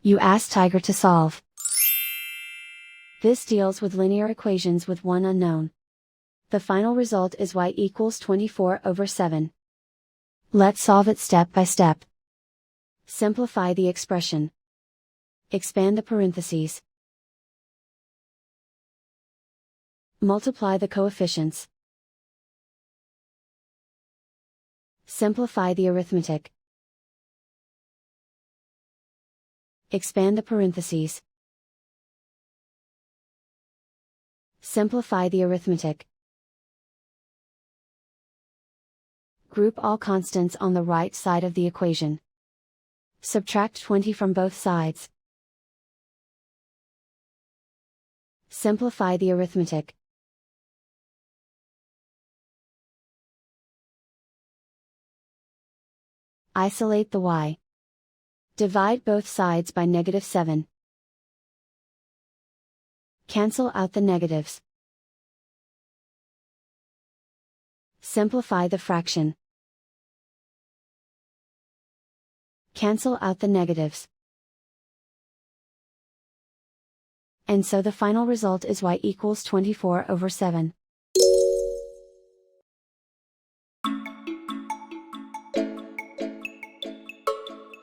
You ask Tiger to solve. This deals with linear equations with one unknown. The final result is y equals 24/7. Let's solve it step by step. Simplify the expression. Expand the parentheses. Multiply the coefficients. Simplify the arithmetic. Expand the parentheses. Simplify the arithmetic. Group all constants on the right side of the equation. Subtract 20 from both sides. Simplify the arithmetic. Isolate the y. Divide both sides by -7. Cancel out the negatives. Simplify the fraction. Cancel out the negatives. And so the final result is y equals 24/7.